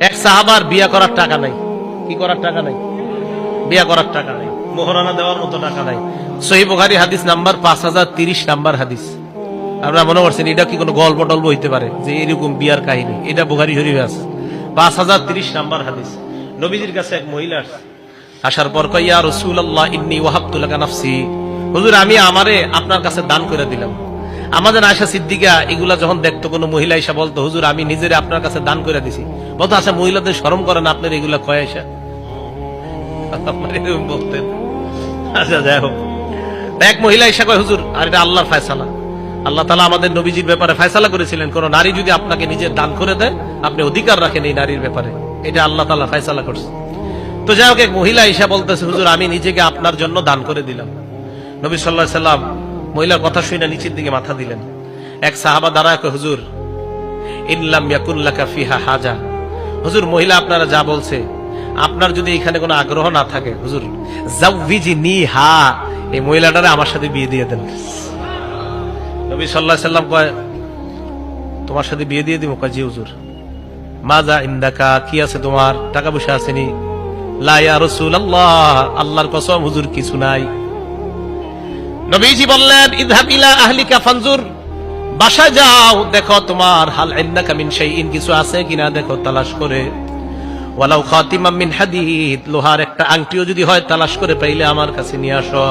এক সাহাবার বিয়া করার টাকা নাই। কি করার টাকা নাই? বিয়া করার টাকা নাই, মোহরানা দেওয়ার মতো টাকা নাই। সহিহ বুখারী হাদিস নাম্বার 5030 নাম্বার হাদিস। আপনারা মনে করছেন এটা কি কোনো গল্প টল্প হইতে পারে যে এরকম বিয়ার কাহিনী? এটা বুখারী শরীফে আছে, 5030 নাম্বার হাদিস। নবীজির কাছে এক মহিলা আসার পর কয়, ইয়া রাসূলুল্লাহ ইন্নী ওয়াহাবতু লাকা নাফসি, হুজুর আমি আমারে আপনার কাছে দান করে দিলাম। আমাদের আয়েশা সিদ্দিকা এগুলা যখন দেখতো, কোনো মহিলা এসে বলতো, হুজুর আমি নিজেরে আপনার কাছে দান করে দিছি, বলতো আচ্ছা মহিলাদের শরম করেন আপনার এগুলা কয় আয়েশা? বলতেন। আচ্ছা যাই হোক, এক মহিলা এসে কয়, হুজুর আর এটা আল্লাহর ফয়সালা, আল্লাহ তাআলা আমাদের নবীজির ব্যাপারে ফয়সালা করেছিলেন, কোন নারী যদি আপনাকে নিজের দান করে দেয় আপনি অধিকার রাখেন এই নারীর ব্যাপারে, এটা আল্লাহ তাআলা ফয়সালা করছে। তো যাই হোক, এক মহিলা এসে বলতেছে, হুজুর আমি নিজেকে আপনার জন্য দান করে দিলাম। নবী সাল্লাল্লাহু আলাইহি সাল্লাম মহিলার কথা শুনে নিচের দিকে মাথা দিলেন। এক সাহাবা দাঁড়ায় কয়, হুজুর ইল্লাম ইয়াকুন লাকা ফিহা হাজা, হুজুর মহিলা আপনারা যা বলছে আপনার যদি এখানে কোনো আগ্রহ না থাকে, হুজুর জাওয়িজনিহা, এই মহিলাটারে আমার সাথে বিয়ে দিয়ে দেন। নবী সাল্লাল্লাহু আলাইহি সাল্লাম কয়, তোমার সাথে বিয়ে দিয়ে দিব? কয় জি হুজুর। মাজা ইনদাকা, কি আছে তোমার? টাকা পয়সা আসেনি? লা ইয়া রাসূলুল্লাহ, আল্লাহর কসম হুজুর কিছু নাই। নবীজি বললেন, ইযহাব ইলা আহলিকা ফানজুর, বাসায় যাও দেখো তোমার হাল ইন্নাকা মিন শাইইন, কিছু আছে কিনা দেখো, তালাশ করে। ওয়ালাউ খাতিমাম মিন হাদিদ, লোহার একটা আংটিও যদি হয় তালাশ করে পাইলে আমার কাছে নিয়ে আসো।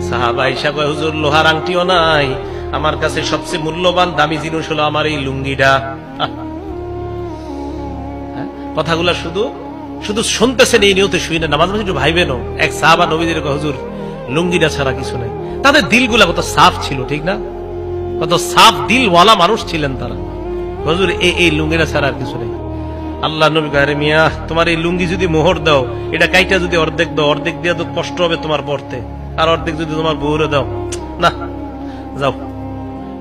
সাহাবা হিসাবে, হুজুর লোহার আংটিও নাই, আমার কাছে সবচেয়ে মূল্যবান দামি জিনিস হলো আমার এই লুঙ্গিটা। কথাগুলা শুধু শুধু শুনতেছেন এই নিয়তে, শুনে না, মাঝে মাঝে একটু ভাইবেনও। এক সাহাবা নবীদের হুজুর লুঙ্গিটা ছাড়া কিছু নাই। তাদের দিলগুলা কত সাফ ছিল, ঠিক না? কত সাফ দিলওয়ালা মানুষ ছিলেন তারা। হুজুর এই লুঙ্গিটা ছাড়া আর কিছু নেই। আল্লাহ নবী কয়, মিয়া তোমার এই লুঙ্গি যদি মোহর দাও, এটা কাইটা যদি অর্ধেক দাও, অর্ধেক দিয়ে তো কষ্ট হবে তোমার পড়তে, আর অর্ধেক যদি তোমার বউরে দাও, না যাও,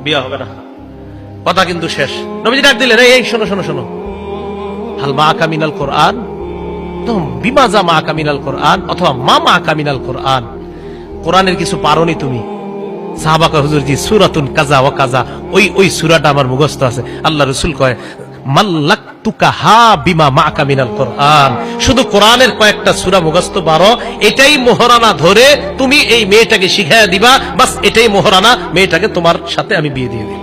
বিয়া হবে না। কথা কিন্তু শেষ। নবীজি ডাক দিলেন, এই শোনো শোনো শোনো, হাল মাআকা মিনাল কোরআন, তো বিমাজা মাআকা মিনাল কোরআন, অথবা মা মাআকা মিনাল কোরআন, কোরআনের কিছু পারোনি তুমি? সাহাবা কয়, হুজুর জি সূরাতুন কাজা ওয়া কাজা, ওই সূরাটা আমার মুখস্থ আছে। আল্লাহ রাসূল কয়, মাল্লাকতুকা হা বিমা মাআকা মিনাল কোরআন, শুধু কোরআনের কয়েকটা সূরা মুখস্থ পারো, এটাই মোহরানা ধরে তুমি এই মেয়েটাকে শিখাইয়া দিবা, বাস এটাই মোহরানা, মেয়েটাকে তোমার সাথে আমি বিয়ে দিয়ে দিলাম।